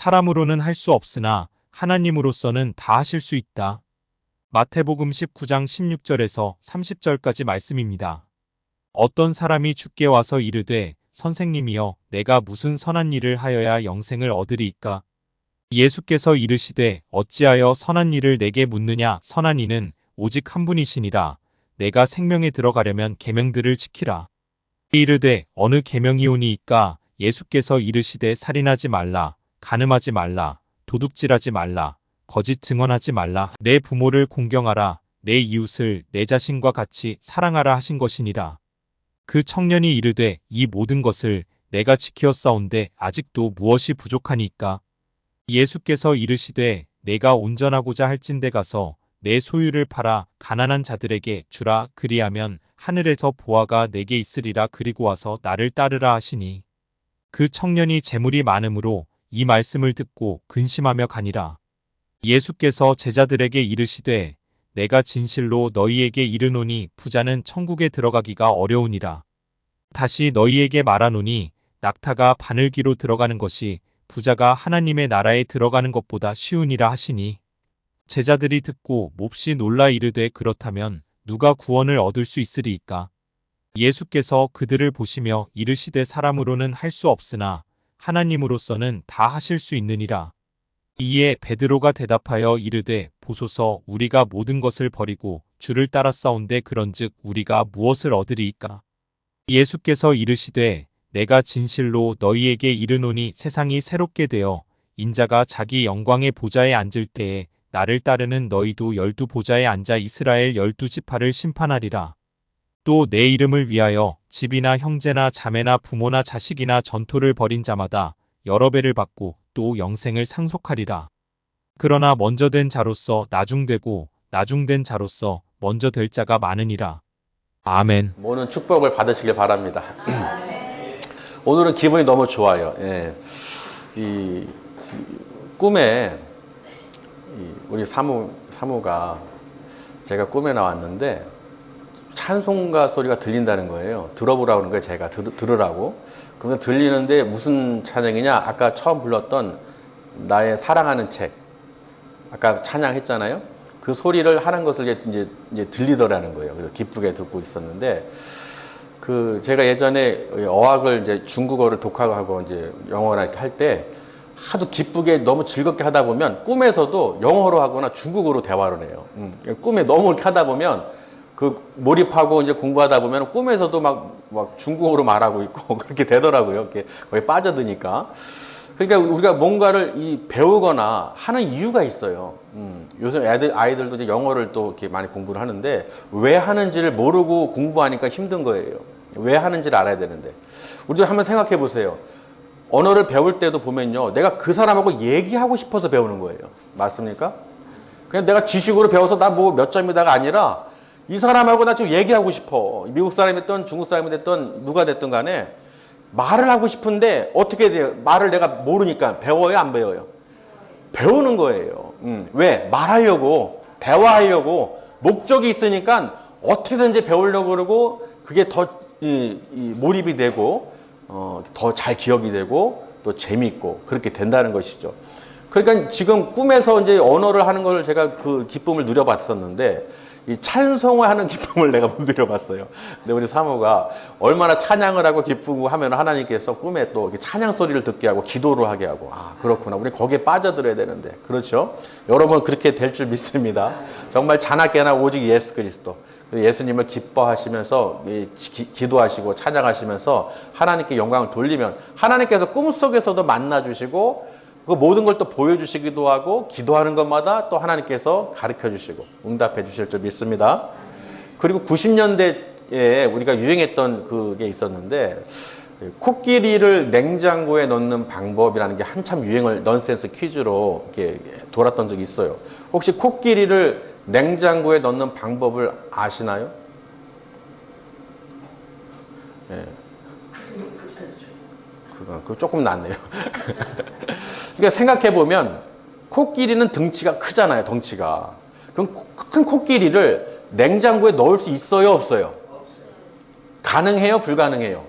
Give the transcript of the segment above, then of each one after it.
사람으로는 할 수 없으나 하나님으로서는 다 하실 수 있다. 마태복음 19장 16절에서 30절까지 말씀입니다. 어떤 사람이 주께 와서 이르되 선생님이여 내가 무슨 선한 일을 하여야 영생을 얻으리이까? 예수께서 이르시되 어찌하여 선한 일을 내게 묻느냐. 선한 이는 오직 한 분이시니라. 내가 생명에 들어가려면 계명들을 지키라. 이르되 어느 계명이오니이까? 예수께서 이르시되 살인하지 말라, 간음하지 말라, 도둑질하지 말라, 거짓 증언하지 말라, 내 부모를 공경하라, 내 이웃을 내 자신과 같이 사랑하라 하신 것이니라. 그 청년이 이르되 이 모든 것을 내가 지키었사온데 아직도 무엇이 부족하니까? 예수께서 이르시되 내가 온전하고자 할진대 가서 내 소유를 팔아 가난한 자들에게 주라. 그리하면 하늘에서 보화가 내게 있으리라. 그리고 와서 나를 따르라 하시니 그 청년이 재물이 많음으로 이 말씀을 듣고 근심하며 가니라. 예수께서 제자들에게 이르시되 내가 진실로 너희에게 이르노니 부자는 천국에 들어가기가 어려우니라. 다시 너희에게 말하노니 낙타가 바늘기로 들어가는 것이 부자가 하나님의 나라에 들어가는 것보다 쉬우니라 하시니 제자들이 듣고 몹시 놀라 이르되 그렇다면 누가 구원을 얻을 수 있으리이까? 예수께서 그들을 보시며 이르시되 사람으로는 할 수 없으나 하나님으로서는 다 하실 수 있느니라. 이에 베드로가 대답하여 이르되 보소서 우리가 모든 것을 버리고 주를 따랐사온데 그런즉 우리가 무엇을 얻으리이까? 예수께서 이르시되 내가 진실로 너희에게 이르노니 세상이 새롭게 되어 인자가 자기 영광의 보좌에 앉을 때에 나를 따르는 너희도 12 보좌에 앉아 이스라엘 12지파를 심판하리라. 또 내 이름을 위하여 집이나 형제나 자매나 부모나 자식이나 전토를 벌인 자마다 여러 배를 받고 또 영생을 상속하리라. 그러나 먼저 된 자로서 나중되고 나중된 자로서 먼저 될 자가 많으니라. 아멘. 모든 축복을 받으시길 바랍니다. 오늘은 기분이 너무 좋아요. 예. 이 꿈에 우리 사무가 제가 꿈에 나왔는데 찬송가 소리가 들린다는 거예요. 들어보라고 하는 거예요. 제가 들으라고. 그러면 들리는데 무슨 찬양이냐? 아까 처음 불렀던 나의 사랑하는 책. 아까 찬양했잖아요. 그 소리를 하는 것을 이제 들리더라는 거예요. 그래서 기쁘게 듣고 있었는데 제가 예전에 어학을 이제 중국어를 독학하고 이제 영어를 이렇게 할 때 하도 기쁘게 너무 즐겁게 하다 보면 꿈에서도 영어로 하거나 중국어로 대화를 해요. 꿈에 너무 이렇게 하다 보면 몰입하고 이제 공부하다 보면 꿈에서도 막 중국어로 말하고 있고 그렇게 되더라고요. 이렇게 거의 빠져드니까. 그러니까 우리가 뭔가를 배우거나 하는 이유가 있어요. 요즘 아이들도 이제 영어를 또 이렇게 많이 공부를 하는데 왜 하는지를 모르고 공부하니까 힘든 거예요. 왜 하는지를 알아야 되는데. 우리도 한번 생각해 보세요. 언어를 배울 때도 보면요. 내가 그 사람하고 얘기하고 싶어서 배우는 거예요. 맞습니까? 그냥 내가 지식으로 배워서 나 뭐 몇 점이다가 아니라 이 사람하고 나 지금 얘기하고 싶어. 미국 사람이 됐든 중국 사람이 됐든 누가 됐든 간에 말을 하고 싶은데 어떻게 돼요? 말을 내가 모르니까 배워요? 안 배워요? 배우는 거예요. 왜? 말하려고, 대화하려고 목적이 있으니까 어떻게든지 배우려고 그러고 그게 더 몰입이 되고 더 잘 기억이 되고 또 재미있고 그렇게 된다는 것이죠. 그러니까 지금 꿈에서 이제 언어를 하는 걸 제가 그 기쁨을 누려봤었는데 이 찬송을 하는 기쁨을 내가 못 누려봤어요. 근데 우리 사모가 얼마나 찬양을 하고 기쁘고 하면 하나님께서 꿈에 또 찬양 소리를 듣게 하고 기도를 하게 하고 그렇구나. 우리 거기에 빠져들어야 되는데 그렇죠? 여러분 그렇게 될 줄 믿습니다. 정말 자나깨나 오직 예수 그리스도. 예수님을 기뻐하시면서 기도하시고 찬양하시면서 하나님께 영광을 돌리면 하나님께서 꿈속에서도 만나주시고 그 모든 걸 또 보여주시기도 하고 기도하는 것마다 또 하나님께서 가르쳐 주시고 응답해 주실 줄 믿습니다. 그리고 90년대에 우리가 유행했던 그게 있었는데 코끼리를 냉장고에 넣는 방법이라는 게 한참 유행을 넌센스 퀴즈로 이렇게 돌았던 적이 있어요. 혹시 코끼리를 냉장고에 넣는 방법을 아시나요? 예. 그거 조금 낫네요. 그러니까 생각해보면 코끼리는 등치가 크잖아요. 덩치가. 그럼 큰 코끼리를 냉장고에 넣을 수 있어요? 없어요? 가능해요? 불가능해요?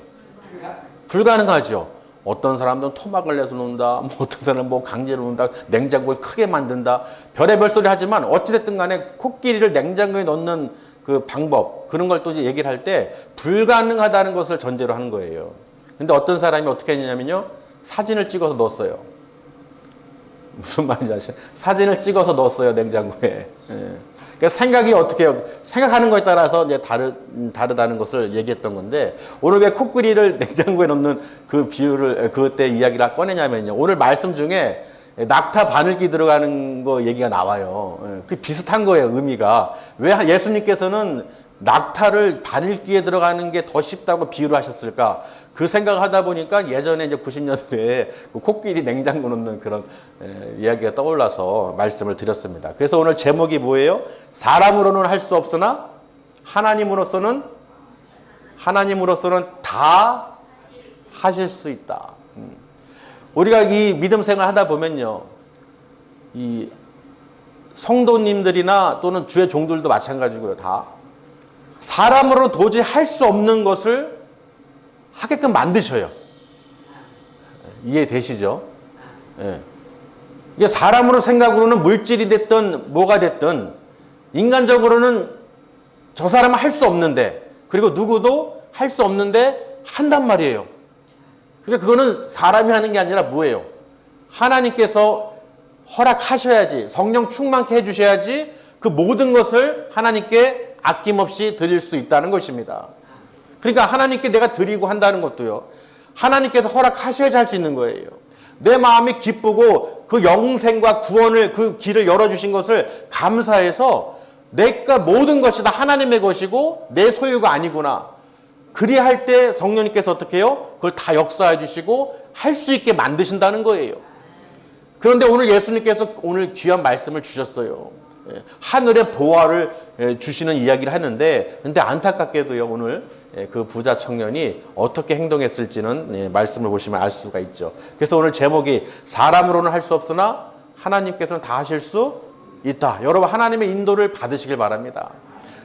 불가능하죠. 어떤 사람들은 토막을 내서 놓는다. 뭐 어떤 사람은 뭐 강제로 놓는다. 냉장고를 크게 만든다. 별의별 소리 하지만 어찌됐든 간에 코끼리를 냉장고에 넣는 그 방법, 그런 걸 또 이제 얘기를 할 때 불가능하다는 것을 전제로 하는 거예요. 근데 어떤 사람이 어떻게 했냐면요. 사진을 찍어서 넣었어요. 무슨 말인지 아시죠? 사진을 찍어서 넣었어요, 냉장고에. 예. 그러니까 생각이 어떻게 해요? 생각하는 거에 따라서 이제 다르다는 것을 얘기했던 건데, 오늘 왜 코끼리를 냉장고에 넣는 그 비유를, 그때 이야기를 꺼내냐면요. 오늘 말씀 중에 낙타 바늘기 들어가는 거 얘기가 나와요. 예. 그 비슷한 거예요, 의미가. 왜 예수님께서는 낙타를 바늘기에 들어가는 게 더 쉽다고 비유를 하셨을까? 그 생각을 하다 보니까 예전에 이제 90년대에 그 코끼리 냉장고 넣는 그런 이야기가 떠올라서 말씀을 드렸습니다. 그래서 오늘 제목이 뭐예요? 사람으로는 할 수 없으나 하나님으로서는 다 하실 수 있다. 우리가 이 믿음 생활 하다 보면요, 이 성도님들이나 또는 주의 종들도 마찬가지고요, 다 사람으로 도저히 할 수 없는 것을 하게끔 만드셔요. 이해되시죠? 예. 이게 사람으로 생각으로는 물질이 됐든 뭐가 됐든 인간적으로는 저 사람은 할 수 없는데, 그리고 누구도 할 수 없는데 한단 말이에요. 그러니까 그거는 사람이 하는 게 아니라 뭐예요? 하나님께서 허락하셔야지, 성령 충만케 해주셔야지 그 모든 것을 하나님께 아낌없이 드릴 수 있다는 것입니다. 그러니까 하나님께 내가 드리고 한다는 것도요, 하나님께서 허락하셔야지 할 수 있는 거예요. 내 마음이 기쁘고 그 영생과 구원을, 그 길을 열어주신 것을 감사해서 내가 모든 것이 다 하나님의 것이고 내 소유가 아니구나. 그리할 때 성령님께서 어떻게 해요? 그걸 다 역사해 주시고 할 수 있게 만드신다는 거예요. 그런데 오늘 예수님께서 오늘 귀한 말씀을 주셨어요. 하늘의 보화를 주시는 이야기를 하는데, 근데 안타깝게도요, 오늘 그 부자 청년이 어떻게 행동했을지는 말씀을 보시면 알 수가 있죠. 그래서 오늘 제목이 사람으로는 할 수 없으나 하나님께서는 다 하실 수 있다. 여러분, 하나님의 인도를 받으시길 바랍니다.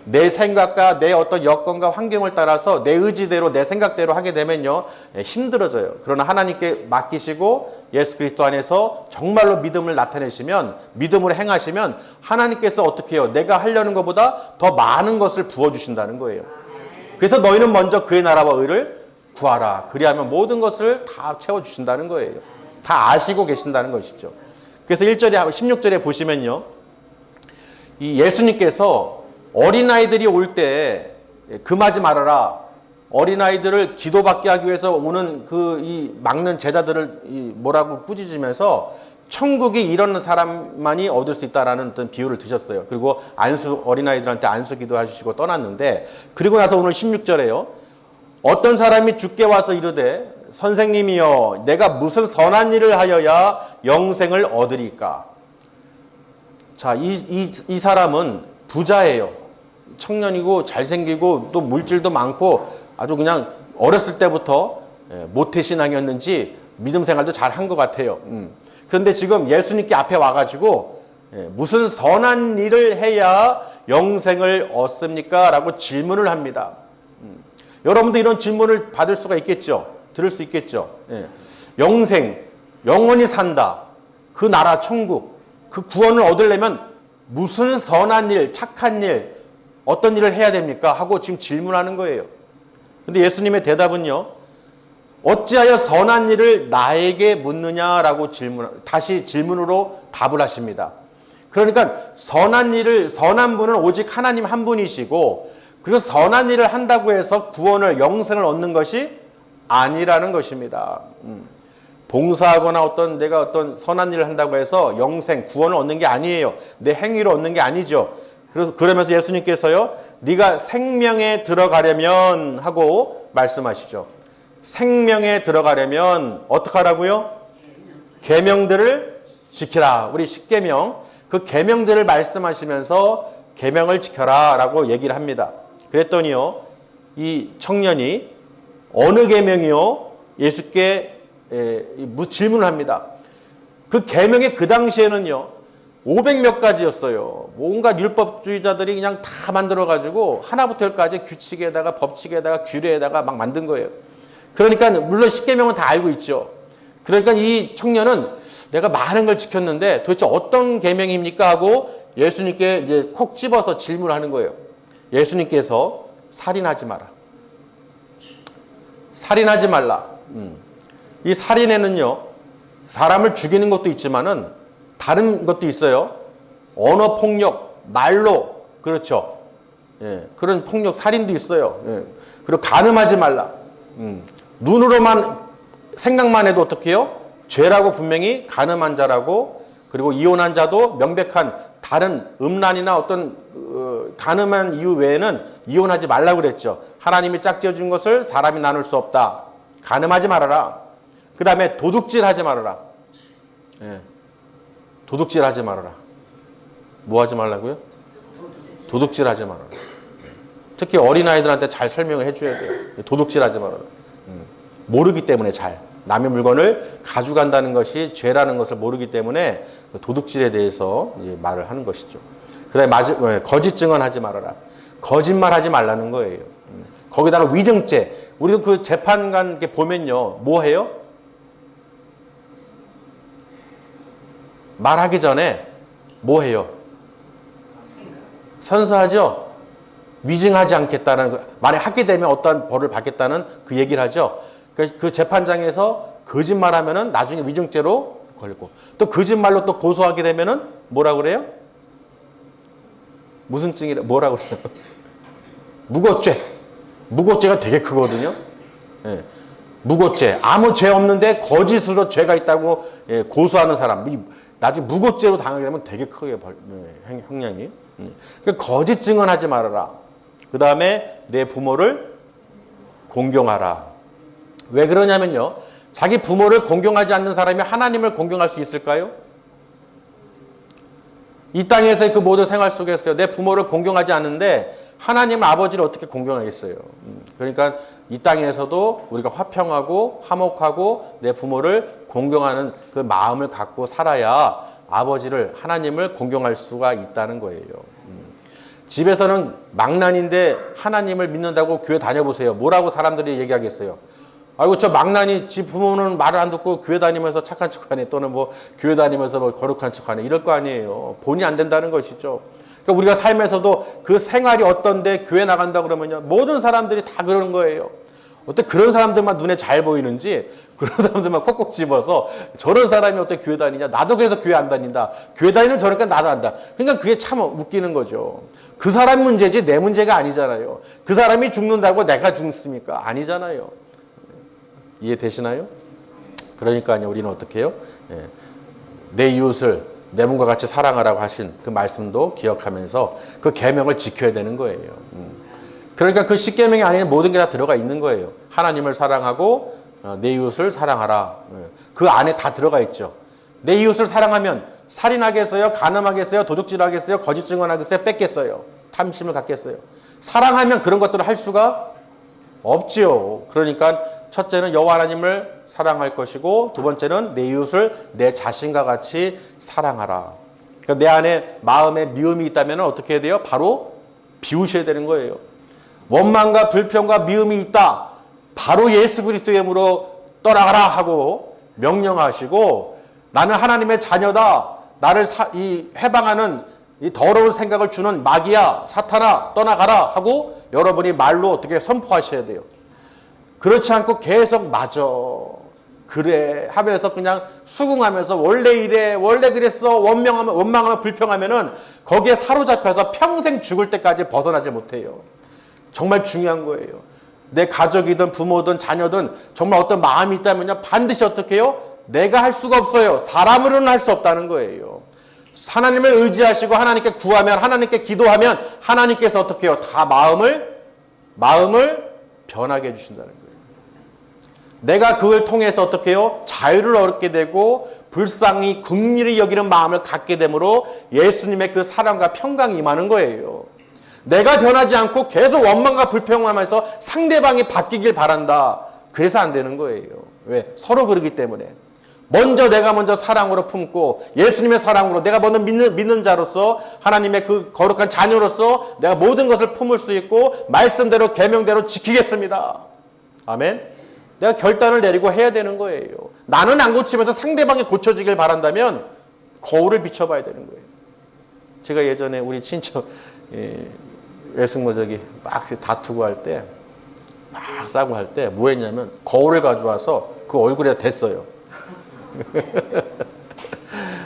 내 생각과 내 어떤 여건과 환경을 따라서 내 의지대로, 내 생각대로 하게 되면요, 힘들어져요. 그러나 하나님께 맡기시고 예수 그리스도 안에서 정말로 믿음을 나타내시면, 믿음으로 행하시면 하나님께서 어떻게 해요? 내가 하려는 것보다 더 많은 것을 부어주신다는 거예요. 그래서 너희는 먼저 그의 나라와 의를 구하라. 그리하면 모든 것을 다 채워주신다는 거예요. 다 아시고 계신다는 것이죠. 그래서 1절에, 16절에 보시면요, 이 예수님께서 어린아이들이 올 때 금하지 말아라. 어린아이들을 기도받게 하기 위해서 오는 이 막는 제자들을 뭐라고 꾸짖으면서 천국이 이런 사람만이 얻을 수 있다라는 어떤 비유를 드셨어요. 그리고 어린아이들한테 안수 기도해 주시고 떠났는데, 그리고 나서 오늘 16절에요. 어떤 사람이 주께 와서 이르되 선생님이여 내가 무슨 선한 일을 하여야 영생을 얻으리까? 자, 이 사람은 부자예요. 청년이고 잘생기고 또 물질도 많고 아주 그냥 어렸을 때부터 모태신앙이었는지 믿음 생활도 잘 한 것 같아요. 그런데 지금 예수님께 앞에 와가지고 무슨 선한 일을 해야 영생을 얻습니까? 라고 질문을 합니다. 여러분도 이런 질문을 받을 수가 있겠죠. 들을 수 있겠죠. 영생, 영원히 산다. 그 나라 천국, 그 구원을 얻으려면 무슨 선한 일, 착한 일, 어떤 일을 해야 됩니까? 하고 지금 질문하는 거예요. 근데 예수님의 대답은요, 어찌하여 선한 일을 나에게 묻느냐라고 다시 질문으로 답을 하십니다. 그러니까 선한 분은 오직 하나님 한 분이시고, 그리고 선한 일을 한다고 해서 구원을, 영생을 얻는 것이 아니라는 것입니다. 봉사하거나 내가 어떤 선한 일을 한다고 해서 영생, 구원을 얻는 게 아니에요. 내 행위로 얻는 게 아니죠. 그러면서 예수님께서요, 네가 생명에 들어가려면 하고 말씀하시죠. 생명에 들어가려면 어떻게 하라고요? 계명들을 지키라. 우리 십계명, 그 계명들을 말씀하시면서 계명을 지켜라 라고 얘기를 합니다. 그랬더니요, 이 청년이 어느 계명이요? 예수께 질문을 합니다. 그 계명이 그 당시에는요, 500몇 가지였어요. 온갖 율법주의자들이 그냥 다 만들어가지고 하나부터 열까지 규칙에다가 법칙에다가 규례에다가 막 만든 거예요. 그러니까 물론 십계명은 다 알고 있죠. 그러니까 이 청년은 내가 많은 걸 지켰는데 도대체 어떤 계명입니까 하고 예수님께 이제 콕 집어서 질문하는 거예요. 예수님께서 살인하지 마라. 살인하지 말라. 이 살인에는요, 사람을 죽이는 것도 있지만은 다른 것도 있어요. 언어 폭력, 말로, 그렇죠. 예, 그런 폭력, 살인도 있어요. 예. 그리고 간음하지 말라. 눈으로만 생각만 해도 어떻게 해요? 죄라고 분명히 간음한 자라고, 그리고 이혼한 자도 명백한 다른 음란이나 어떤 간음한 이유 외에는 이혼하지 말라고 그랬죠. 하나님이 짝지어준 것을 사람이 나눌 수 없다. 간음하지 말아라. 그 다음에 도둑질하지 말아라. 예. 도둑질하지 말아라. 뭐 하지 말라고요? 도둑질하지 말아라. 특히 어린아이들한테 잘 설명을 해줘야 돼요. 도둑질하지 말아라. 모르기 때문에 잘. 남의 물건을 가져간다는 것이 죄라는 것을 모르기 때문에 도둑질에 대해서 말을 하는 것이죠. 그 다음에 거짓 증언하지 말아라. 거짓말하지 말라는 거예요. 거기다가 위증죄. 우리도 그 재판관 이렇게 보면요. 뭐 해요? 말하기 전에 뭐 해요? 선서하죠? 위증하지 않겠다는, 만약 하게 되면 어떠한 벌을 받겠다는 그 얘기를 하죠. 그 재판장에서 거짓말하면은 나중에 위증죄로 걸리고, 또 거짓말로 또 고소하게 되면은 뭐라 그래요? 무슨 증이라 뭐라고 그래요? 무고죄. 무고죄가 되게 크거든요. 예. 무고죄. 아무 죄 없는데 거짓으로 죄가 있다고 고소하는 사람. 나중에 무고죄로 당하게 되면 되게 크게 형량이. 거짓 증언하지 말아라. 그 다음에 내 부모를 공경하라. 왜 그러냐면요. 자기 부모를 공경하지 않는 사람이 하나님을 공경할 수 있을까요? 이 땅에서의 그 모든 생활 속에서요. 내 부모를 공경하지 않는데 하나님 아버지를 어떻게 공경하겠어요? 그러니까 이 땅에서도 우리가 화평하고 화목하고 내 부모를 공경하는 그 마음을 갖고 살아야 아버지를, 하나님을 공경할 수가 있다는 거예요. 집에서는 망난인데 하나님을 믿는다고 교회 다녀보세요. 뭐라고 사람들이 얘기하겠어요? 아이고, 저 망난이 지 부모는 말을 안 듣고 교회 다니면서 착한 척하네, 또는 뭐 교회 다니면서 뭐 거룩한 척하네, 이럴 거 아니에요. 본이 안 된다는 것이죠. 그러니까 우리가 삶에서도 그 생활이 어떤데 교회 나간다 그러면요, 모든 사람들이 다 그러는 거예요. 어떻게 그런 사람들만 눈에 잘 보이는지, 그런 사람들만 콕콕 집어서 저런 사람이 어떻게 교회 다니냐, 나도 그래서 교회 안 다닌다, 교회 다니는 저러니까 나도 안다. 그러니까 그게 참 웃기는 거죠. 그 사람 문제지 내 문제가 아니잖아요. 그 사람이 죽는다고 내가 죽습니까? 아니잖아요. 이해되시나요? 그러니까요, 우리는 어떻게 해요? 내 이웃을 내 몸과 같이 사랑하라고 하신 그 말씀도 기억하면서 그 계명을 지켜야 되는 거예요. 그러니까 그 십계명이 안에 모든 게 다 들어가 있는 거예요. 하나님을 사랑하고 내 이웃을 사랑하라. 그 안에 다 들어가 있죠. 내 이웃을 사랑하면 살인하겠어요? 간음하겠어요? 도둑질하겠어요? 거짓 증언하겠어요? 뺏겠어요? 탐심을 갖겠어요? 사랑하면 그런 것들을 할 수가 없지요. 그러니까 첫째는 여호와 하나님을 사랑할 것이고, 두 번째는 내 이웃을 내 자신과 같이 사랑하라. 그러니까 내 안에 마음에 미움이 있다면 어떻게 해야 돼요? 바로 비우셔야 되는 거예요. 원망과 불평과 미움이 있다. 바로 예수 그리스도의 이름으로 떠나가라 하고 명령하시고, 나는 하나님의 자녀다. 나를 해방하는 이 더러운 생각을 주는 마귀야, 사탄아, 떠나가라 하고 여러분이 말로 어떻게 선포하셔야 돼요. 그렇지 않고 계속 맞아, 그래 하면서 그냥 수긍하면서 원래 이래, 원래 그랬어, 원망하면 불평하면은 거기에 사로잡혀서 평생 죽을 때까지 벗어나지 못해요. 정말 중요한 거예요. 내 가족이든 부모든 자녀든 정말 어떤 마음이 있다면요, 반드시 어떻게 해요? 내가 할 수가 없어요. 사람으로는 할 수 없다는 거예요. 하나님을 의지하시고 하나님께 구하면, 하나님께 기도하면 하나님께서 어떻게 해요? 다 마음을 변하게 해주신다는 거예요. 내가 그걸 통해서 어떻게 해요? 자유를 얻게 되고 불쌍히 긍휼히 여기는 마음을 갖게 되므로 예수님의 그 사랑과 평강이 임하는 거예요. 내가 변하지 않고 계속 원망과 불평하면서 상대방이 바뀌길 바란다. 그래서 안 되는 거예요. 왜? 서로 그러기 때문에. 내가 먼저 사랑으로 품고 예수님의 사랑으로 내가 먼저 믿는 자로서 하나님의 그 거룩한 자녀로서 내가 모든 것을 품을 수 있고 말씀대로 계명대로 지키겠습니다. 아멘. 내가 결단을 내리고 해야 되는 거예요. 나는 안 고치면서 상대방이 고쳐지길 바란다면 거울을 비춰봐야 되는 거예요. 제가 예전에 우리 친척 외숙모적이 막 다투고 할 때, 막 싸고 할 때 뭐 했냐면 거울을 가져와서 그 얼굴에 댔어요.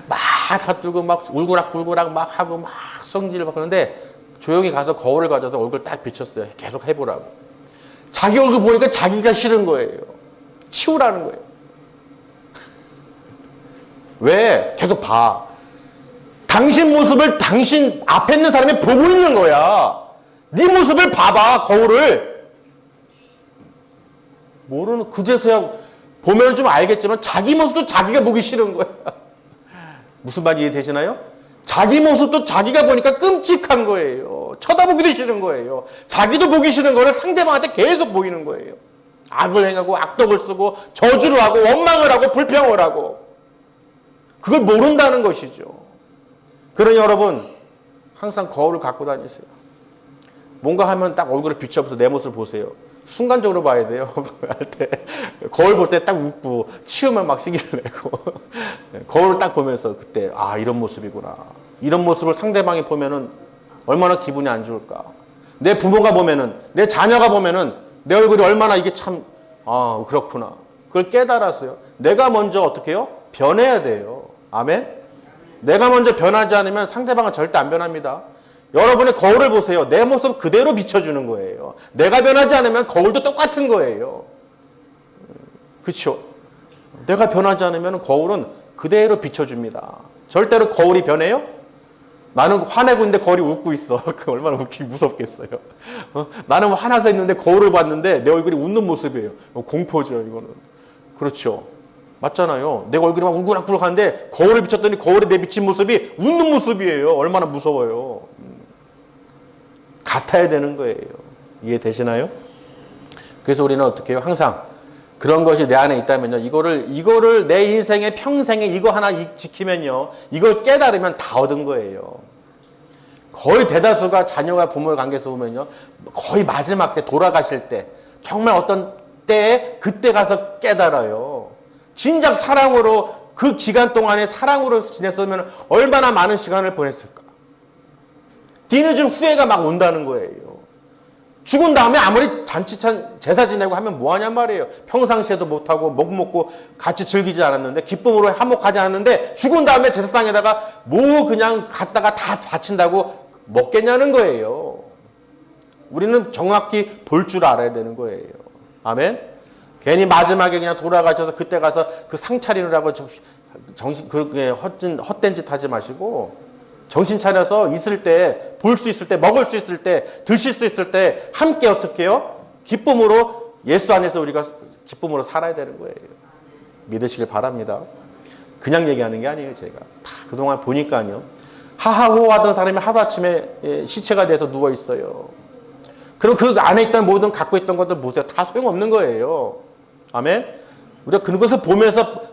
막 다투고 막 울고락불고락 막 하고 막 성질을 막 그러는데 조용히 가서 거울을 가져서 얼굴 딱 비쳤어요. 계속 해보라고. 자기 얼굴 보니까 자기가 싫은 거예요. 치우라는 거예요. 왜? 계속 봐. 당신 모습을 당신 앞에 있는 사람이 보고 있는 거야. 네 모습을 봐봐, 거울을. 모르는, 그제서야 보면 좀 알겠지만 자기 모습도 자기가 보기 싫은 거야. 무슨 말이 이해되시나요? 자기 모습도 자기가 보니까 끔찍한 거예요. 쳐다보기도 싫은 거예요. 자기도 보기 싫은 거를 상대방한테 계속 보이는 거예요. 악을 행하고 악독을 쓰고 저주를 하고 원망을 하고 불평을 하고 그걸 모른다는 것이죠. 그러니 여러분 항상 거울을 갖고 다니세요. 뭔가 하면 딱 얼굴을 비춰보면서 내 모습을 보세요. 순간적으로 봐야 돼요. 할 때 거울 볼 때 딱 웃고 치우면 막 시기를 내고 거울을 딱 보면서 그때 아 이런 모습이구나. 이런 모습을 상대방이 보면은 얼마나 기분이 안 좋을까. 내 부모가 보면은 내 자녀가 보면은 내 얼굴이 얼마나 이게 참 아 그렇구나. 그걸 깨달았어요. 내가 먼저 어떻게 해요? 변해야 돼요. 아멘. 내가 먼저 변하지 않으면 상대방은 절대 안 변합니다. 여러분의 거울을 보세요. 내 모습 그대로 비춰주는 거예요. 내가 변하지 않으면 거울도 똑같은 거예요. 그렇죠? 내가 변하지 않으면 거울은 그대로 비춰줍니다. 절대로 거울이 변해요? 나는 화내고 있는데 거울이 웃고 있어. 그 얼마나 웃기기 무섭겠어요. 나는 화나서 있는데 거울을 봤는데 내 얼굴이 웃는 모습이에요. 공포죠, 이거는. 그렇죠? 맞잖아요. 내 얼굴이 막 울그락불락한데 거울을 비쳤더니 거울에 내 비친 모습이 웃는 모습이에요. 얼마나 무서워요. 같아야 되는 거예요. 이해되시나요? 그래서 우리는 어떻게 해요? 항상 그런 것이 내 안에 있다면요. 이거를 내 인생의 평생에 이거 하나 지키면요. 이걸 깨달으면 다 얻은 거예요. 거의 대다수가 자녀와 부모의 관계에서 보면요. 거의 마지막 때 돌아가실 때 정말 어떤 때에 그때 가서 깨달아요. 진작 사랑으로 그 기간 동안에 사랑으로 지냈으면 얼마나 많은 시간을 보냈을까. 뒤늦은 후회가 막 온다는 거예요. 죽은 다음에 아무리 잔치찬 제사 지내고 하면 뭐하냔 말이에요. 평상시에도 못하고 먹고 같이 즐기지 않았는데 기쁨으로 화목하지 않았는데 죽은 다음에 제사상에다가 뭐 그냥 갖다가 다 바친다고 먹겠냐는 거예요. 우리는 정확히 볼 줄 알아야 되는 거예요. 아멘. 괜히 마지막에 그냥 돌아가셔서 그때 가서 그 상 차리느라고 정신 그렇게 헛된 짓 하지 마시고 정신 차려서 있을 때, 볼 수 있을 때, 먹을 수 있을 때, 드실 수 있을 때 함께 어떻게 해요? 기쁨으로 예수 안에서 우리가 기쁨으로 살아야 되는 거예요. 믿으시길 바랍니다. 그냥 얘기하는 게 아니에요. 제가 다 그동안 보니까요. 하하호호하던 사람이 하루아침에 시체가 돼서 누워 있어요. 그럼 그 안에 있던 모든 갖고 있던 것들 보세요. 다 소용없는 거예요. 아멘. 우리가 그것을 보면서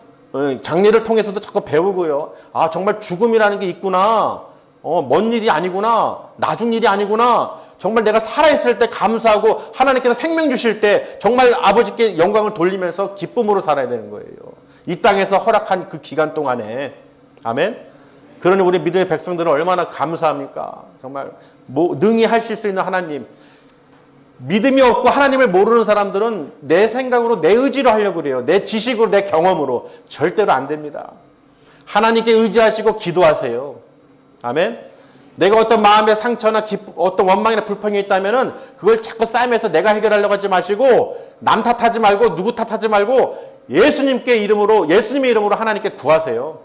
장례를 통해서도 자꾸 배우고요. 아 정말 죽음이라는 게 있구나. 먼 일이 아니구나. 나중 일이 아니구나. 정말 내가 살아있을 때 감사하고 하나님께서 생명 주실 때 정말 아버지께 영광을 돌리면서 기쁨으로 살아야 되는 거예요. 이 땅에서 허락한 그 기간 동안에. 아멘. 그러니 우리 믿음의 백성들은 얼마나 감사합니까? 정말 능히 하실 수 있는 하나님. 믿음이 없고 하나님을 모르는 사람들은 내 생각으로 내 의지로 하려고 그래요. 내 지식으로 내 경험으로. 절대로 안 됩니다. 하나님께 의지하시고 기도하세요. 아멘. 내가 어떤 마음의 상처나 어떤 원망이나 불평이 있다면은 그걸 자꾸 싸매서 내가 해결하려고 하지 마시고 남 탓하지 말고 누구 탓하지 말고 예수님의 이름으로 하나님께 구하세요.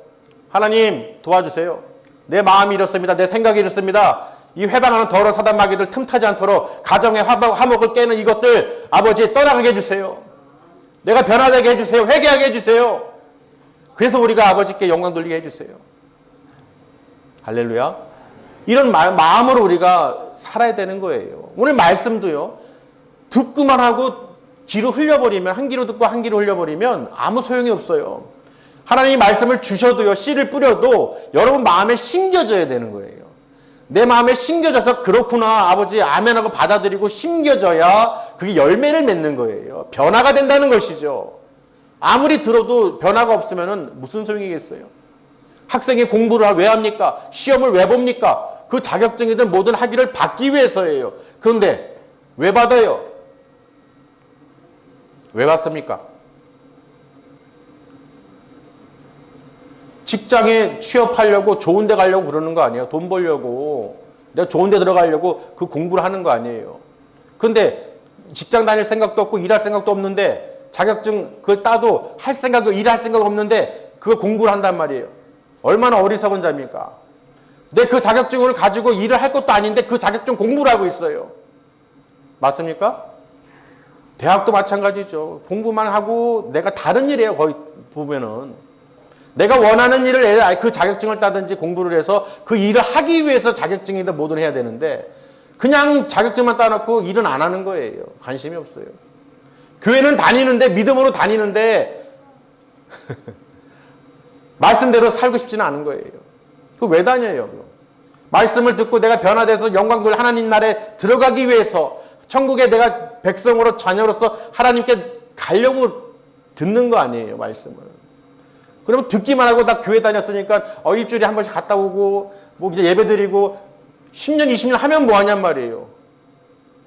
하나님 도와주세요. 내 마음이 이렇습니다. 내 생각이 이렇습니다. 이 회방하는 더러운 사단 마귀들 틈타지 않도록 가정의 화목을 깨는 이것들 아버지 떠나가게 해주세요. 내가 변화되게 해주세요. 회개하게 해주세요. 그래서 우리가 아버지께 영광 돌리게 해주세요. 할렐루야. 이런 마음으로 우리가 살아야 되는 거예요. 오늘 말씀도요. 듣고만 하고 귀로 흘려버리면 한 귀로 듣고 한 귀로 흘려버리면 아무 소용이 없어요. 하나님이 말씀을 주셔도요. 씨를 뿌려도 여러분 마음에 심겨져야 되는 거예요. 내 마음에 심겨져서 그렇구나 아버지 아멘하고 받아들이고 심겨져야 그게 열매를 맺는 거예요. 변화가 된다는 것이죠. 아무리 들어도 변화가 없으면 무슨 소용이겠어요? 학생이 공부를 왜 합니까? 시험을 왜 봅니까? 그 자격증이든 뭐든 학위를 받기 위해서예요. 그런데 왜 받아요? 왜 받습니까? 직장에 취업하려고 좋은 데 가려고 그러는 거 아니에요? 돈 벌려고. 내가 좋은 데 들어가려고 그 공부를 하는 거 아니에요? 그런데 직장 다닐 생각도 없고 일할 생각도 없는데 자격증 그걸 따도 일할 생각 없는데 그걸 공부를 한단 말이에요. 얼마나 어리석은 자입니까? 근데 그 자격증을 가지고 일을 할 것도 아닌데 그 자격증 공부를 하고 있어요. 맞습니까? 대학도 마찬가지죠. 공부만 하고 내가 다른 일이에요. 거의 보면은. 내가 원하는 일을 그 자격증을 따든지 공부를 해서 그 일을 하기 위해서 자격증이든 뭐든 해야 되는데 그냥 자격증만 따놓고 일은 안 하는 거예요. 관심이 없어요. 교회는 다니는데 믿음으로 다니는데 말씀대로 살고 싶지는 않은 거예요. 그 왜 다녀요? 말씀을 듣고 내가 변화돼서 영광 돌 하나님 나라에 들어가기 위해서 천국에 내가 백성으로 자녀로서 하나님께 가려고 듣는 거 아니에요. 말씀을. 그러면 듣기만 하고 나 교회 다녔으니까 일주일에 한 번씩 갔다 오고 뭐 예배 드리고 10년 20년 하면 뭐 하냔 말이에요.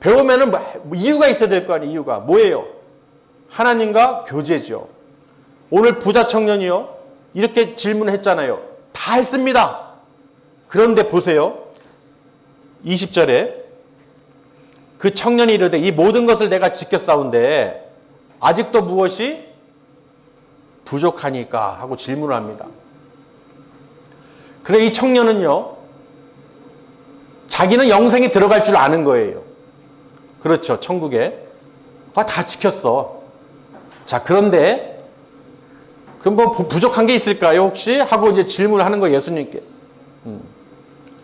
배우면은 뭐 이유가 있어야 될 거 아니에요. 이유가 뭐예요? 하나님과 교제죠. 오늘 부자 청년이요. 이렇게 질문을 했잖아요. 다 했습니다. 그런데 보세요. 20절에 그 청년이 이르되 이 모든 것을 내가 지켜 싸운데 아직도 무엇이 부족하니까 하고 질문을 합니다. 그래 이 청년은요. 자기는 영생에 들어갈 줄 아는 거예요. 그렇죠. 천국에. 다 지켰어. 자, 그런데 그럼 뭐 부족한 게 있을까요? 혹시? 하고 이제 질문을 하는 거예요. 예수님께.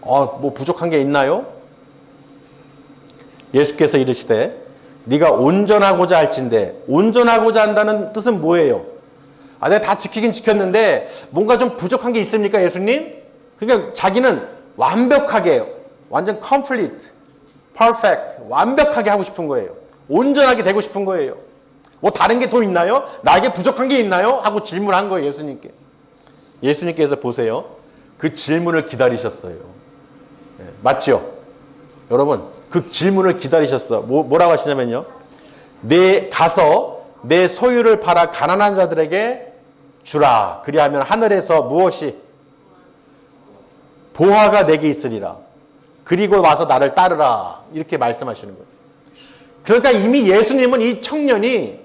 뭐 부족한 게 있나요? 예수께서 이르시되 네가 온전하고자 할진대 온전하고자 한다는 뜻은 뭐예요? 내가 다 지키긴 지켰는데 뭔가 좀 부족한 게 있습니까? 예수님? 그러니까 자기는 완벽하게 완전 complete, perfect, 완벽하게 하고 싶은 거예요. 온전하게 되고 싶은 거예요. 뭐 다른 게 더 있나요? 나에게 부족한 게 있나요? 하고 질문한 거예요. 예수님께. 예수님께서 보세요. 그 질문을 기다리셨어요. 네, 맞죠? 여러분 그 질문을 기다리셨어. 뭐라고 하시냐면요. 가서 내 소유를 팔아 가난한 자들에게 주라. 그리하면 하늘에서 무엇이 보화가 내게 있으리라. 그리고 와서 나를 따르라. 이렇게 말씀하시는 거예요. 그러니까 이미 예수님은 이 청년이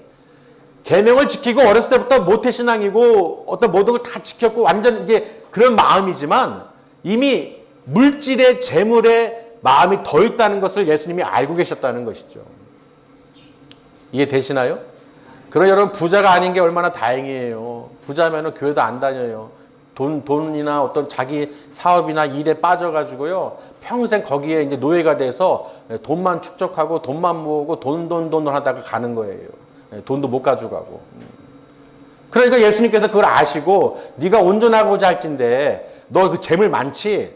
계명을 지키고 어렸을 때부터 모태신앙이고 어떤 모든 걸 다 지켰고 완전 이게 그런 마음이지만 이미 물질의 재물에 마음이 더 있다는 것을 예수님이 알고 계셨다는 것이죠. 이해되시나요? 그럼 여러분 부자가 아닌 게 얼마나 다행이에요. 부자면은 교회도 안 다녀요. 돈이나 어떤 자기 사업이나 일에 빠져가지고요. 평생 거기에 이제 노예가 돼서 돈만 축적하고 돈만 모으고 돈 하다가 가는 거예요. 돈도 못 가져가고. 그러니까 예수님께서 그걸 아시고 네가 온전하고자 할진대 너 그 재물 많지?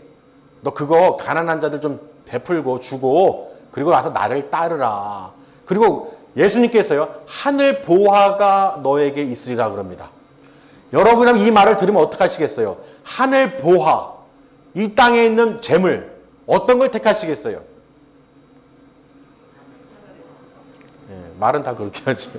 너 그거 가난한 자들 좀 베풀고 주고 그리고 와서 나를 따르라. 그리고 예수님께서요. 하늘 보화가 너에게 있으리라 그럽니다. 여러분은 이 말을 들으면 어떻게 하시겠어요? 하늘 보화, 이 땅에 있는 재물, 어떤 걸 택하시겠어요? 말은 다 그렇게 하죠.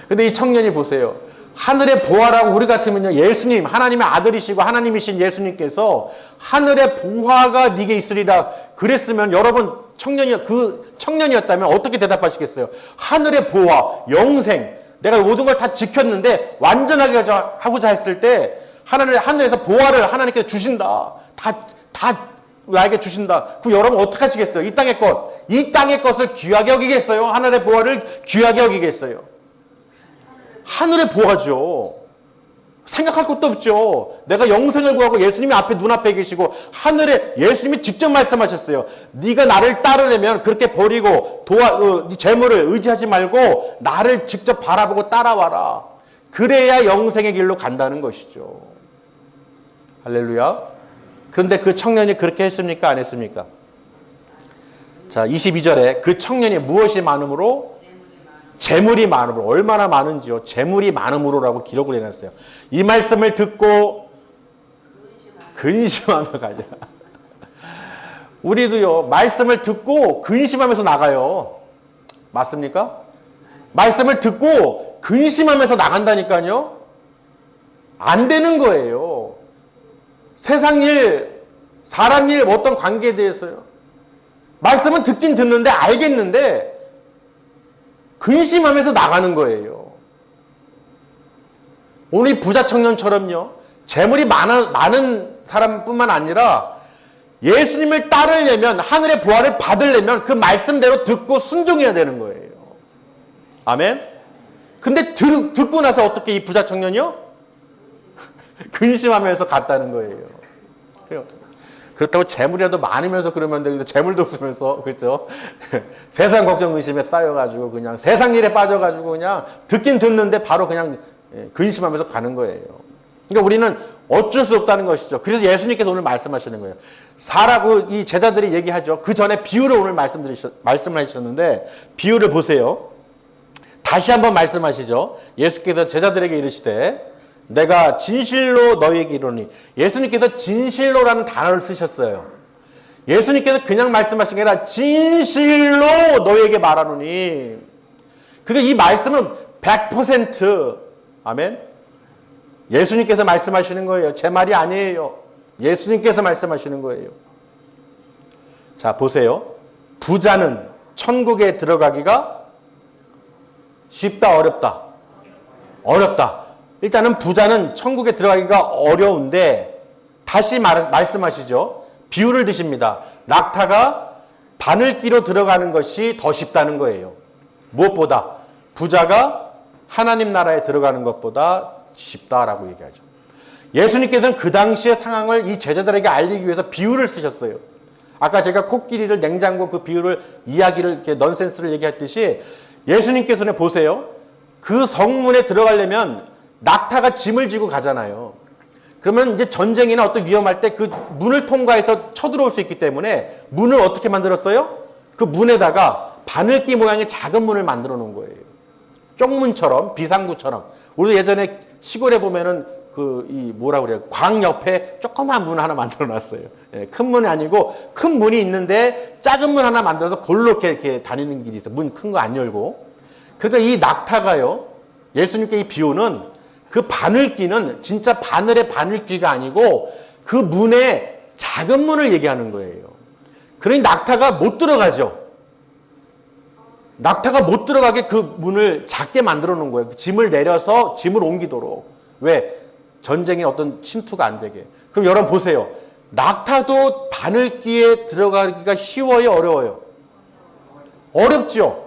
근데 이 청년이 보세요. 하늘의 보화라고 우리 같으면요. 예수님, 하나님의 아들이시고 하나님이신 예수님께서 하늘의 보화가 네게 있으리라 그랬으면 여러분 청년이었다면 어떻게 대답하시겠어요? 하늘의 보화, 영생, 내가 모든 걸 다 지켰는데 완전하게 하고자 했을 때 하늘에서 보화를 하나님께서 주신다. 다 나에게 주신다. 그럼 여러분 어떻게 하시겠어요? 이 땅의 것을 귀하게 여기겠어요? 하늘의 보화를 귀하게 여기겠어요? 하늘의 보화죠. 생각할 것도 없죠. 내가 영생을 구하고 예수님이 눈앞에 계시고 하늘에 예수님이 직접 말씀하셨어요. 네가 나를 따르려면 그렇게 버리고 네 재물을 의지하지 말고 나를 직접 바라보고 따라와라. 그래야 영생의 길로 간다는 것이죠. 할렐루야. 그런데 그 청년이 그렇게 했습니까? 안 했습니까? 자, 22절에 그 청년이 무엇이 많음으로? 재물이 많음으로. 얼마나 많은지요? 재물이 많음으로라고 기록을 해놨어요. 이 말씀을 듣고 근심하며 가자. 우리도요, 말씀을 듣고 근심하면서 나가요. 맞습니까? 말씀을 듣고 근심하면서 나간다니까요. 안 되는 거예요. 세상 일, 사람 일, 어떤 관계에 대해서요. 말씀은 듣긴 듣는데 알겠는데 근심하면서 나가는 거예요. 오늘 이 부자 청년처럼요. 재물이 많은 사람뿐만 아니라 예수님을 따르려면, 하늘의 보화를 받으려면 그 말씀대로 듣고 순종해야 되는 거예요. 아멘? 근데 듣고 나서 어떻게 이 부자 청년이요? 근심하면서 갔다는 거예요. 그렇다고 재물이라도 많으면서 그러면 되는데 재물도 없으면서, 그렇죠? 세상 걱정 근심에 쌓여가지고 그냥 세상 일에 빠져가지고 그냥 듣긴 듣는데 바로 그냥 근심하면서 가는 거예요. 그러니까 우리는 어쩔 수 없다는 것이죠. 그래서 예수님께서 오늘 말씀하시는 거예요. 사라고 이 제자들이 얘기하죠. 그 전에 비유를 오늘 말씀을 하셨는데 비유를 보세요. 다시 한번 말씀하시죠. 예수께서 제자들에게 이르시되 내가 진실로 너희에게 이르노니. 예수님께서 진실로라는 단어를 쓰셨어요. 예수님께서 그냥 말씀하신 게 아니라 진실로 너희에게 말하노니. 그러니까 이 말씀은 100% 아멘. 예수님께서 말씀하시는 거예요. 제 말이 아니에요. 예수님께서 말씀하시는 거예요. 자, 보세요. 부자는 천국에 들어가기가 쉽다, 어렵다? 어렵다. 일단은 부자는 천국에 들어가기가 어려운데 다시 말씀하시죠. 비유를 드십니다. 낙타가 바늘기로 들어가는 것이 더 쉽다는 거예요. 무엇보다? 부자가 하나님 나라에 들어가는 것보다 쉽다라고 얘기하죠. 예수님께서는 그 당시의 상황을 이 제자들에게 알리기 위해서 비유를 쓰셨어요. 아까 제가 코끼리를 냉장고 그 비유를 이야기를 이렇게 넌센스를 얘기했듯이 예수님께서는 보세요. 그 성문에 들어가려면 낙타가 짐을 지고 가잖아요. 그러면 이제 전쟁이나 어떤 위험할 때 그 문을 통과해서 쳐들어올 수 있기 때문에 문을 어떻게 만들었어요? 그 문에다가 바늘기 모양의 작은 문을 만들어 놓은 거예요. 쪽문처럼, 비상구처럼. 우리도 예전에 시골에 보면은 뭐라 그래요? 광 옆에 조그만 문 하나 만들어 놨어요. 예, 큰 문이 아니고 큰 문이 있는데 작은 문 하나 만들어서 골로 이렇게 다니는 길이 있어요. 문 큰 거 안 열고. 그러니까 이 낙타가요. 예수님께 이 비유는 그 바늘귀는 진짜 바늘의 바늘귀가 아니고 그 문에 작은 문을 얘기하는 거예요. 그러니 낙타가 못 들어가죠. 낙타가 못 들어가게 그 문을 작게 만들어 놓은 거예요. 짐을 내려서 짐을 옮기도록. 왜? 전쟁에 어떤 침투가 안 되게. 그럼 여러분 보세요. 낙타도 바늘귀에 들어가기가 쉬워요? 어려워요? 어렵죠.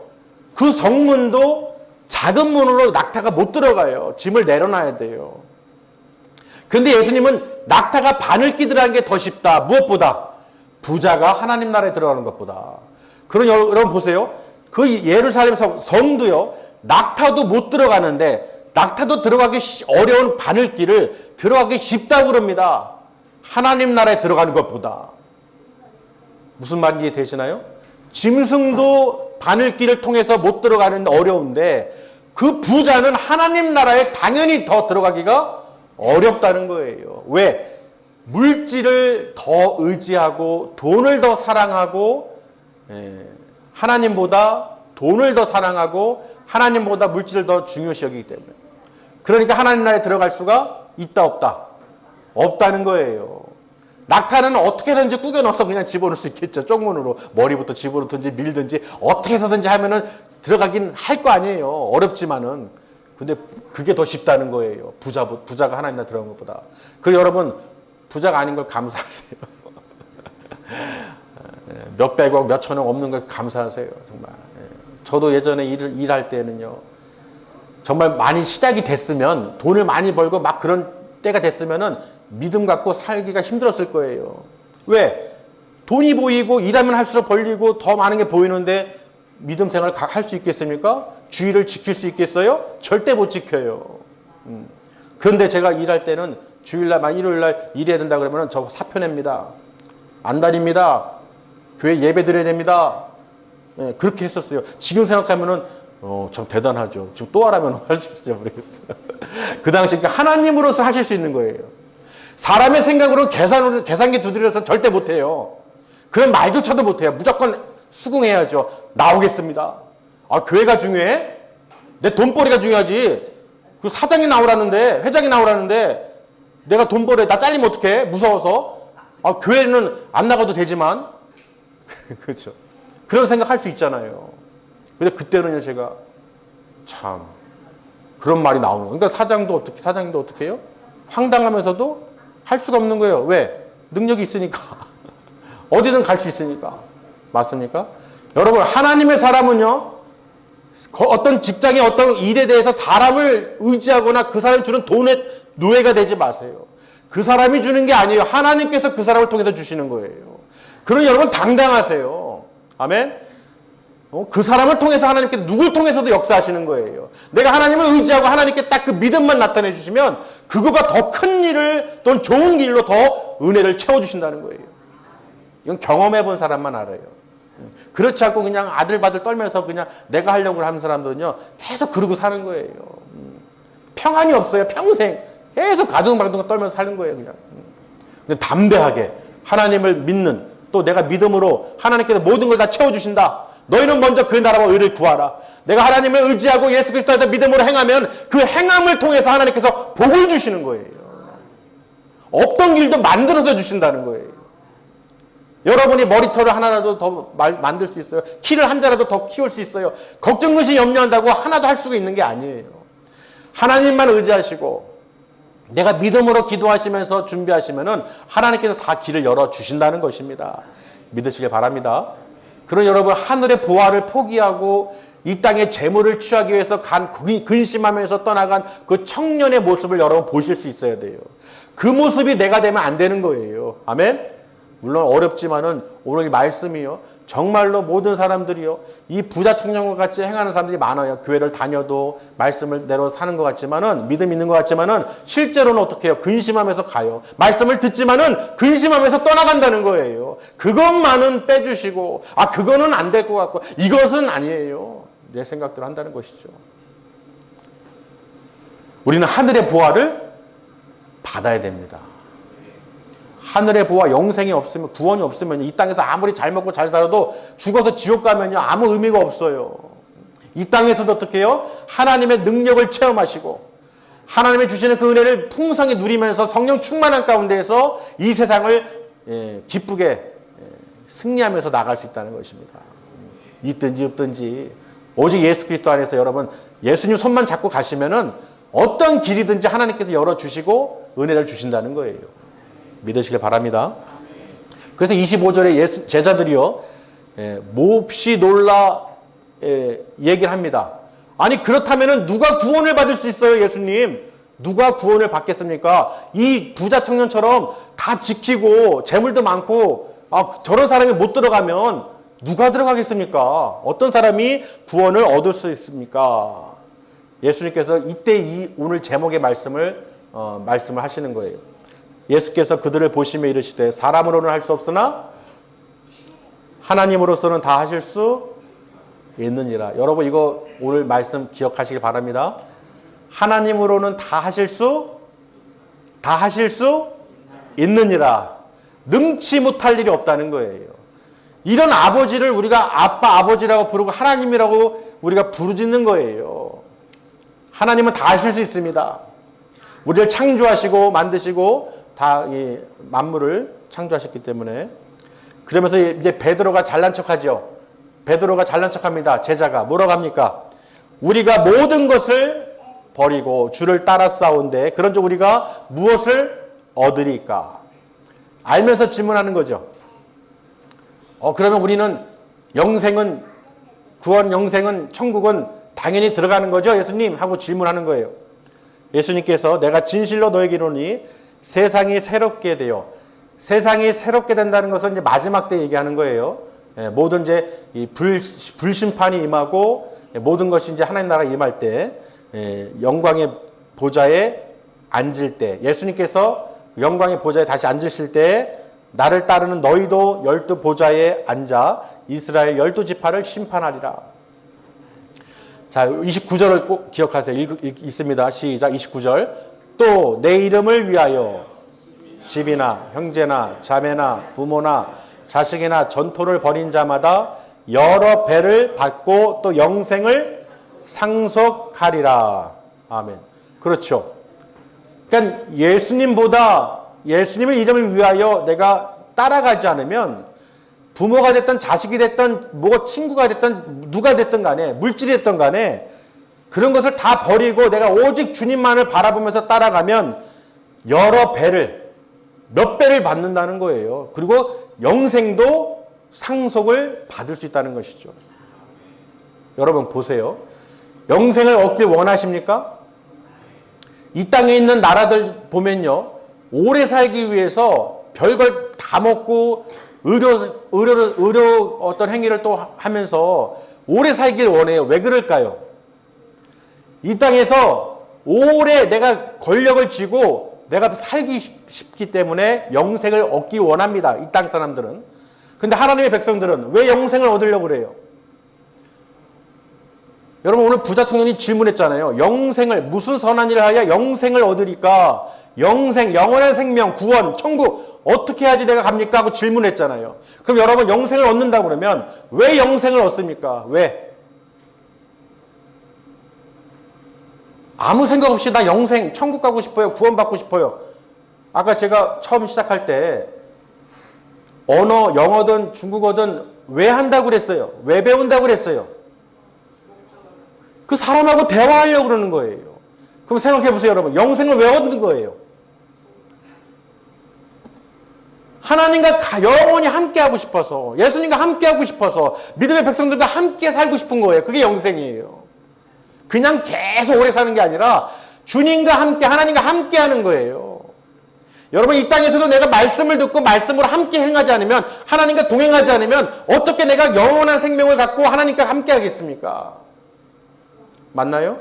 그 성문도 작은 문으로 낙타가 못 들어가요. 짐을 내려놔야 돼요. 그런데 예수님은 낙타가 바늘귀 들어가는 게 더 쉽다. 무엇보다? 부자가 하나님 나라에 들어가는 것보다. 그럼 여러분 보세요. 그 예루살렘 성도요. 낙타도 못 들어가는데 낙타도 들어가기 어려운 바늘길을 들어가기 쉽다고 그럽니다. 하나님 나라에 들어가는 것보다. 무슨 말인지 되시나요? 짐승도 바늘길을 통해서 못 들어가는 어려운데 그 부자는 하나님 나라에 당연히 더 들어가기가 어렵다는 거예요. 왜? 물질을 더 의지하고 돈을 더 사랑하고 하나님보다 돈을 더 사랑하고 하나님보다 물질을 더 중요시 여기기 때문에. 그러니까 하나님 나라에 들어갈 수가 있다 없다? 없다는 거예요. 낙타는 어떻게든지 꾸겨 넣어서 그냥 집어넣을 수 있겠죠. 쪽문으로 머리부터 집어넣든지 밀든지 어떻게 해서든지 하면은 들어가긴 할 거 아니에요. 어렵지만은. 근데 그게 더 쉽다는 거예요. 부자가 하나님 나라에 들어간 것보다. 그 여러분 부자가 아닌 걸 감사하세요. 몇 백억, 몇 천억 없는 걸 감사하세요. 정말. 저도 예전에 일할 때는요. 정말 많이 시작이 됐으면 돈을 많이 벌고 막 그런 때가 됐으면은 믿음 갖고 살기가 힘들었을 거예요. 왜? 돈이 보이고 일하면 할수록 벌리고 더 많은 게 보이는데 믿음 생활을 할 수 있겠습니까? 주의를 지킬 수 있겠어요? 절대 못 지켜요. 그런데 제가 일할 때는 주일날, 일요일날 일해야 된다 그러면 저 사표 냅니다. 안 다닙니다. 교회 예배 드려야 됩니다. 예, 그렇게 했었어요. 지금 생각하면은 참 대단하죠. 지금 또 하라면 할 수 있을지 모르겠어요. 그 당시 그러니까 하나님으로서 하실 수 있는 거예요. 사람의 생각으로 계산기 두드려서 절대 못해요. 그런 말조차도 못해요. 무조건 수긍해야죠. 나오겠습니다. 아, 교회가 중요해? 내 돈벌이가 중요하지. 그 사장이 나오라는데, 회장이 나오라는데, 내가 돈벌이, 나 잘리면 어떡해? 무서워서. 아, 교회는 안 나가도 되지만. 그렇죠. 그런 생각 할 수 있잖아요. 근데 그때는요, 제가 참, 그런 말이 나오는 거예요. 그러니까 사장님도 어떻게 해요? 황당하면서도 할 수가 없는 거예요. 왜? 능력이 있으니까. 어디든 갈 수 있으니까. 맞습니까? 여러분, 하나님의 사람은요, 어떤 직장의 어떤 일에 대해서 사람을 의지하거나 그 사람이 주는 돈의 노예가 되지 마세요. 그 사람이 주는 게 아니에요. 하나님께서 그 사람을 통해서 주시는 거예요. 그러니 여러분 당당하세요. 아멘? 그 사람을 통해서 하나님께서 누굴 통해서도 역사하시는 거예요. 내가 하나님을 의지하고 하나님께 딱 그 믿음만 나타내 주시면 그거가 더 큰 일을 또는 좋은 길로 더 은혜를 채워주신다는 거예요. 이건 경험해 본 사람만 알아요. 그렇지 않고 그냥 아들바들 떨면서 그냥 내가 하려고 하는 사람들은요 계속 그러고 사는 거예요. 평안이 없어요. 평생 계속 가둥가둥 떨면서 사는 거예요. 그냥. 근데 담대하게 하나님을 믿는, 또 내가 믿음으로 하나님께서 모든 걸 다 채워주신다. 너희는 먼저 그 나라와 의를 구하라. 내가 하나님을 의지하고 예수 그리스도에 믿음으로 행하면 그 행함을 통해서 하나님께서 복을 주시는 거예요. 없던 길도 만들어서 주신다는 거예요. 여러분이 머리털을 하나라도 더 만들 수 있어요. 키를 한 자라도 더 키울 수 있어요. 걱정, 근심, 염려한다고 하나도 할 수가 있는 게 아니에요. 하나님만 의지하시고 내가 믿음으로 기도하시면서 준비하시면은 하나님께서 다 길을 열어주신다는 것입니다. 믿으시길 바랍니다. 그런 여러분, 하늘의 보화를 포기하고 이 땅의 재물을 취하기 위해서 근심하면서 떠나간 그 청년의 모습을 여러분 보실 수 있어야 돼요. 그 모습이 내가 되면 안 되는 거예요. 아멘? 물론 어렵지만은 오늘 이 말씀이요, 정말로 모든 사람들이요, 이 부자 청년과 같이 행하는 사람들이 많아요. 교회를 다녀도 말씀을 대로 사는 것 같지만은, 믿음 있는 것 같지만은 실제로는 어떻게 해요? 근심하면서 가요. 말씀을 듣지만은 근심하면서 떠나간다는 거예요. 그것만은 빼주시고, 아 그거는 안 될 것 같고 이것은 아니에요. 내 생각대로 한다는 것이죠. 우리는 하늘의 보화를 받아야 됩니다. 하늘의 보화, 영생이 없으면, 구원이 없으면 이 땅에서 아무리 잘 먹고 잘 살아도 죽어서 지옥 가면요 아무 의미가 없어요. 이 땅에서도 어떻게 해요? 하나님의 능력을 체험하시고 하나님의 주시는 그 은혜를 풍성히 누리면서 성령 충만한 가운데에서 이 세상을 기쁘게 승리하면서 나갈 수 있다는 것입니다. 있든지 없든지 오직 예수 그리스도 안에서 여러분 예수님 손만 잡고 가시면은 어떤 길이든지 하나님께서 열어주시고 은혜를 주신다는 거예요. 믿으시길 바랍니다. 그래서 25절에 제자들이요, 몹시 놀라 얘기를 합니다. 아니 그렇다면 누가 구원을 받을 수 있어요? 예수님 누가 구원을 받겠습니까? 이 부자 청년처럼 다 지키고 재물도 많고 저런 사람이 못 들어가면 누가 들어가겠습니까? 어떤 사람이 구원을 얻을 수 있습니까? 예수님께서 이때 이 오늘 제목의 말씀을 하시는 거예요. 예수께서 그들을 보시며 이르시되 사람으로는 할 수 없으나 하나님으로서는 다 하실 수 있느니라. 여러분 이거 오늘 말씀 기억하시길 바랍니다. 하나님으로는 다 하실 수 있느니라. 능치 못할 일이 없다는 거예요. 이런 아버지를 우리가 아빠, 아버지라고 부르고 하나님이라고 우리가 부르짖는 거예요. 하나님은 다 하실 수 있습니다. 우리를 창조하시고 만드시고 다 이 만물을 창조하셨기 때문에. 그러면서 이제 베드로가 잘난 척하죠. 베드로가 잘난 척합니다. 제자가 뭐라고 합니까? 우리가 모든 것을 버리고 주를 따라 싸운데 그런즉 우리가 무엇을 얻으리까? 알면서 질문하는 거죠. 그러면 우리는 영생은, 구원 영생은, 천국은 당연히 들어가는 거죠, 예수님? 하고 질문하는 거예요. 예수님께서 내가 진실로 너에게 이르노니 세상이 새롭게 되어, 세상이 새롭게 된다는 것은 이제 마지막 때 얘기하는 거예요. 모든 이제 이 불심판이 임하고 모든 것이 이제 하나님 나라가 임할 때, 영광의 보좌에 앉을 때, 예수님께서 영광의 보좌에 다시 앉으실 때 나를 따르는 너희도 12 보좌에 앉아 이스라엘 12지파를 심판하리라. 자, 29절을 꼭 기억하세요. 있습니다. 시작. 29절. 또 내 이름을 위하여 집이나 형제나 자매나 부모나 자식이나 전토를 벌인 자마다 여러 배를 받고 또 영생을 상속하리라. 아멘. 그렇죠. 그러니까 예수님의 이름을 위하여 내가 따라가지 않으면 부모가 됐든 자식이 됐든 뭐 친구가 됐든 누가 됐든 간에 물질이 됐든 간에 그런 것을 다 버리고 내가 오직 주님만을 바라보면서 따라가면 여러 배를 몇 배를 받는다는 거예요. 그리고 영생도 상속을 받을 수 있다는 것이죠. 여러분 보세요. 영생을 얻길 원하십니까? 이 땅에 있는 나라들 보면요. 오래 살기 위해서 별걸 다 먹고 의료 어떤 행위를 또 하면서 오래 살길 원해요. 왜 그럴까요? 이 땅에서 오래 내가 권력을 쥐고 내가 살기 쉽기 때문에 영생을 얻기 원합니다. 이 땅 사람들은. 근데 하나님의 백성들은 왜 영생을 얻으려고 그래요? 여러분 오늘 부자 청년이 질문했잖아요. 영생을 무슨 선한 일을 하여 영생을 얻으리까? 영생, 영원한 생명, 구원, 천국 어떻게 해야지 내가 갑니까? 하고 질문했잖아요. 그럼 여러분 영생을 얻는다고 그러면 왜 영생을 얻습니까? 왜? 아무 생각 없이 나 영생, 천국 가고 싶어요. 구원 받고 싶어요. 아까 제가 처음 시작할 때 언어, 영어든 중국어든 왜 한다고 그랬어요? 왜 배운다고 그랬어요? 그 사람하고 대화하려고 그러는 거예요. 그럼 생각해 보세요, 여러분. 영생을 왜 얻는 거예요? 하나님과 영원히 함께하고 싶어서, 예수님과 함께하고 싶어서, 믿음의 백성들과 함께 살고 싶은 거예요. 그게 영생이에요. 그냥 계속 오래 사는 게 아니라 주님과 함께, 하나님과 함께 하는 거예요. 여러분 이 땅에서도 내가 말씀을 듣고 말씀으로 함께 행하지 않으면, 하나님과 동행하지 않으면 어떻게 내가 영원한 생명을 갖고 하나님과 함께 하겠습니까? 맞나요?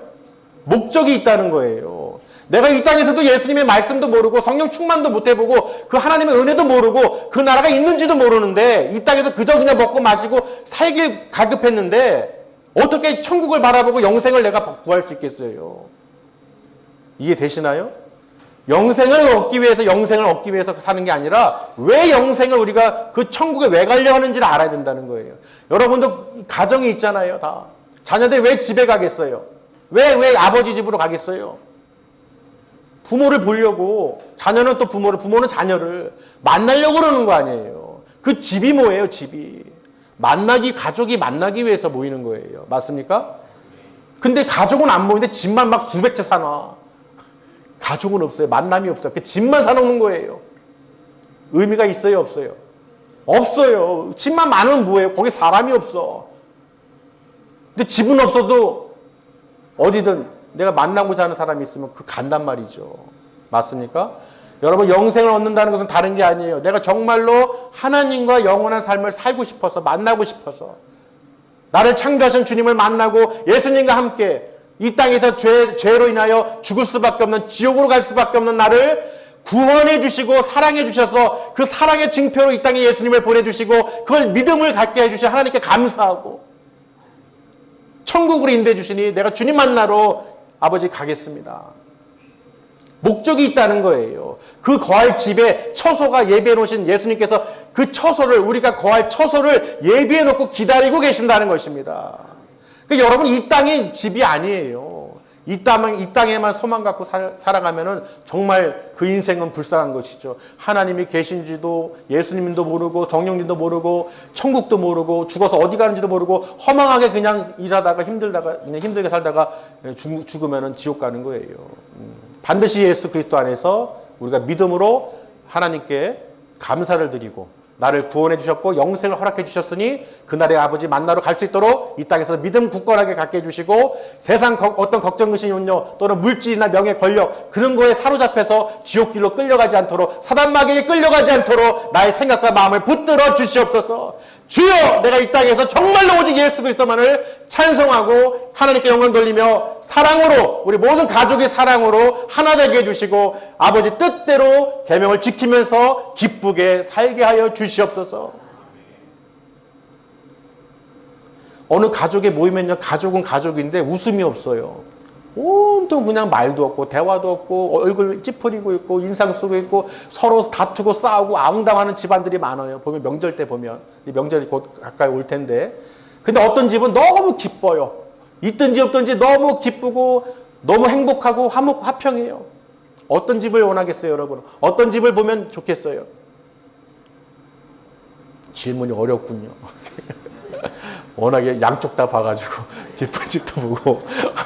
목적이 있다는 거예요. 내가 이 땅에서도 예수님의 말씀도 모르고 성령 충만도 못 해보고 그 하나님의 은혜도 모르고 그 나라가 있는지도 모르는데 이 땅에서 그저 그냥 먹고 마시고 살길 가급했는데 어떻게 천국을 바라보고 영생을 내가 구할 수 있겠어요? 이해되시나요? 영생을 얻기 위해서 사는 게 아니라 왜 영생을 우리가 그 천국에 왜 가려 하는지를 알아야 된다는 거예요. 여러분도 가정이 있잖아요. 다. 자녀들 왜 집에 가겠어요? 왜 아버지 집으로 가겠어요? 부모를 보려고, 자녀는 또 부모는 자녀를 만나려고 그러는 거 아니에요. 그 집이 뭐예요, 집이? 가족이 만나기 위해서 모이는 거예요. 맞습니까? 근데 가족은 안 모이는데 집만 막 수백 채 사놔. 가족은 없어요. 만남이 없어요. 그 집만 사놓는 거예요. 의미가 있어요, 없어요? 없어요. 집만 많으면 뭐예요? 거기 사람이 없어. 근데 집은 없어도 어디든 내가 만나고자 하는 사람이 있으면 그 간단 말이죠. 맞습니까? 여러분 영생을 얻는다는 것은 다른 게 아니에요. 내가 정말로 하나님과 영원한 삶을 살고 싶어서, 만나고 싶어서, 나를 창조하신 주님을 만나고 예수님과 함께 이 땅에서 죄로 인하여 죽을 수밖에 없는, 지옥으로 갈 수밖에 없는 나를 구원해 주시고 사랑해 주셔서 그 사랑의 증표로 이 땅에 예수님을 보내주시고 그걸 믿음을 갖게 해주신 하나님께 감사하고 천국으로 인도해 주시니 내가 주님 만나러 아버지 가겠습니다. 목적이 있다는 거예요. 그 거할 집에 처소가 예비해 놓으신 예수님께서 그 처소를, 우리가 거할 처소를 예비해 놓고 기다리고 계신다는 것입니다. 그러니까 여러분 이 땅이 집이 아니에요. 이 땅에만 소망 갖고 살아가면은 정말 그 인생은 불쌍한 것이죠. 하나님이 계신지도, 예수님도 모르고, 성령님도 모르고, 천국도 모르고, 죽어서 어디 가는지도 모르고, 허망하게 그냥 일하다가 그냥 힘들게 살다가 죽으면은 지옥 가는 거예요. 반드시 예수 그리스도 안에서 우리가 믿음으로 하나님께 감사를 드리고, 나를 구원해 주셨고 영생을 허락해 주셨으니 그날의 아버지 만나러 갈 수 있도록 이 땅에서 믿음 굳건하게 갖게 해주시고, 세상 어떤 걱정, 근심, 염려 또는 물질이나 명예, 권력 그런 거에 사로잡혀서 지옥길로 끌려가지 않도록, 사단마귀에게 끌려가지 않도록 나의 생각과 마음을 붙들어 주시옵소서. 주여, 내가 이 땅에서 정말로 오직 예수 그리스도만을 찬송하고 하나님께 영광 돌리며 사랑으로 우리 모든 가족의 사랑으로 하나 되게 해주시고 아버지 뜻대로 계명을 지키면서 기쁘게 살게 하여 주시옵소서. 어느 가족에 모이면요, 가족은 가족인데 웃음이 없어요. 온통 그냥 말도 없고 대화도 없고 얼굴 찌푸리고 있고 인상 쓰고 있고 서로 다투고 싸우고 아웅다웅하는 집안들이 많아요. 보면 명절 때 보면 이 명절이 곧 가까이 올 텐데, 근데 어떤 집은 너무 기뻐요. 있든지 없든지 너무 기쁘고 너무 행복하고 화목화평해요. 어떤 집을 원하겠어요, 여러분? 어떤 집을 보면 좋겠어요? 질문이 어렵군요. 워낙에 양쪽 다 봐가지고 기쁜 집도 보고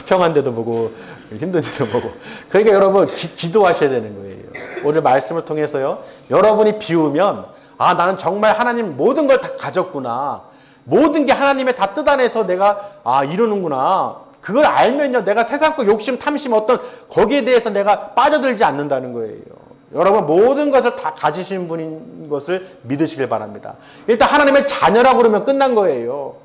평한 데도 보고 힘든 데도 보고. 그러니까 여러분 기도하셔야 되는 거예요. 오늘 말씀을 통해서요, 여러분이 비우면 아, 나는 정말 하나님 모든 걸 다 가졌구나, 모든 게 하나님의 다 뜻 안에서 내가 이루는구나, 그걸 알면요, 내가 세상 거 욕심 탐심 어떤 거기에 대해서 내가 빠져들지 않는다는 거예요. 여러분 모든 것을 다 가지신 분인 것을 믿으시길 바랍니다. 일단 하나님의 자녀라고 그러면 끝난 거예요.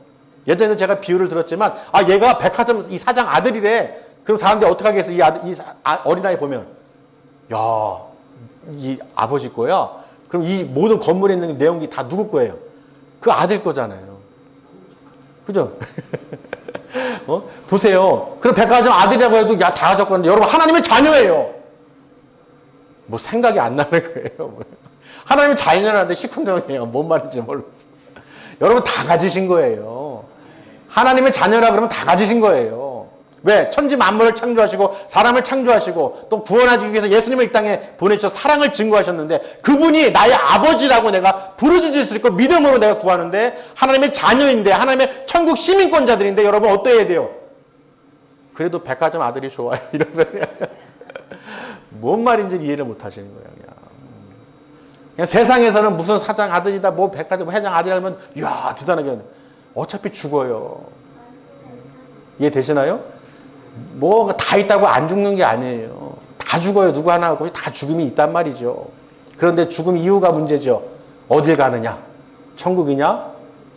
예전에 제가 비유를 들었지만, 얘가 백화점 이 사장 아들이래. 그럼 사람들이 어떻게 하겠어? 이 어린아이 보면, 야, 이 아버지 거야? 그럼 이 모든 건물에 있는 내용이 다 누구 거예요? 그 아들 거잖아요. 그죠? 보세요. 그럼 백화점 아들이라고 해도 야, 다 가졌거든요. 여러분, 하나님의 자녀예요. 뭐 생각이 안 나는 거예요. 하나님의 자녀라는데 시큰둥해요. 뭔 말인지 모르겠어요. 여러분 다 가지신 거예요. 하나님의 자녀라 그러면 다 가지신 거예요. 왜? 천지 만물을 창조하시고 사람을 창조하시고 또 구원하기 위해서 예수님을 이 땅에 보내주셔서 사랑을 증거하셨는데, 그분이 나의 아버지라고 내가 부르짖을 수 있고 믿음으로 내가 구하는데, 하나님의 자녀인데, 하나님의 천국 시민권자들인데, 여러분 어떠해야 돼요? 그래도 백화점 아들이 좋아요. 이러면 뭔 말인지 이해를 못 하시는 거예요. 그냥 세상에서는 무슨 사장 아들이다, 뭐 백화점 회장 아들이라면 이야 대단하게, 어차피 죽어요. 이해되시나요? 뭐가 다 있다고 안 죽는 게 아니에요. 다 죽어요. 누구 하나 없고 다 죽음이 있단 말이죠. 그런데 죽음 이유가 문제죠. 어딜 가느냐? 천국이냐?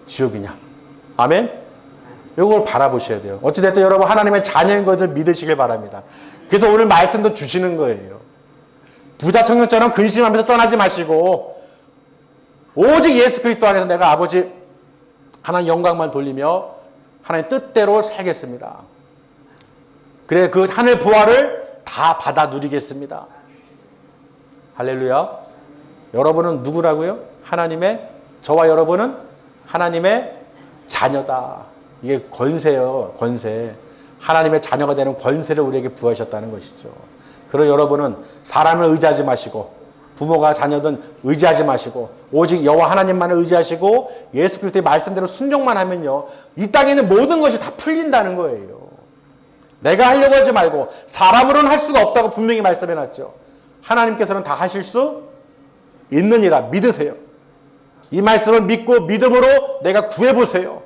지옥이냐? 아멘? 이걸 바라보셔야 돼요. 어찌됐든 여러분 하나님의 자녀인 것을 믿으시길 바랍니다. 그래서 오늘 말씀도 주시는 거예요. 부자 청년처럼 근심하면서 떠나지 마시고 오직 예수 그리스도 안에서 내가 아버지 하나님 영광만 돌리며 하나님 뜻대로 살겠습니다. 그래 그 하늘 보화를 다 받아 누리겠습니다. 할렐루야. 여러분은 누구라고요? 하나님의, 저와 여러분은 하나님의 자녀다. 이게 권세예요. 권세. 하나님의 자녀가 되는 권세를 우리에게 부하셨다는 것이죠. 그리고 여러분은 사람을 의지하지 마시고, 부모가 자녀든 의지하지 마시고, 오직 여호와 하나님만을 의지하시고 예수 그리스도의 말씀대로 순종만 하면요, 이 땅에 있는 모든 것이 다 풀린다는 거예요. 내가 하려고 하지 말고, 사람으로는 할 수가 없다고 분명히 말씀해놨죠. 하나님께서는 다 하실 수 있느니라 믿으세요. 이 말씀을 믿고 믿음으로 내가 구해보세요.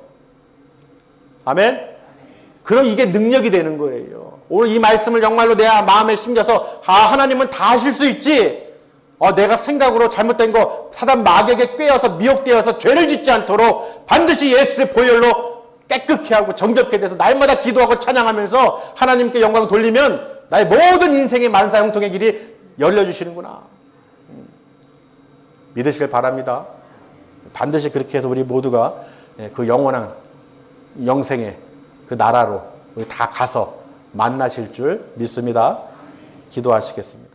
아멘. 그럼 이게 능력이 되는 거예요. 오늘 이 말씀을 정말로 내 마음에 심겨서 하나님은 다 하실 수 있지. 내가 생각으로 잘못된 거 사단 마귀에게 꿰어서 미혹되어서 죄를 짓지 않도록 반드시 예수의 보혈로 깨끗게 하고 정결케 돼서 날마다 기도하고 찬양하면서 하나님께 영광 돌리면 나의 모든 인생의 만사 형통의 길이 열려주시는구나. 믿으시길 바랍니다. 반드시 그렇게 해서 우리 모두가 그 영원한 영생의 그 나라로 우리 다 가서 만나실 줄 믿습니다. 기도하시겠습니다.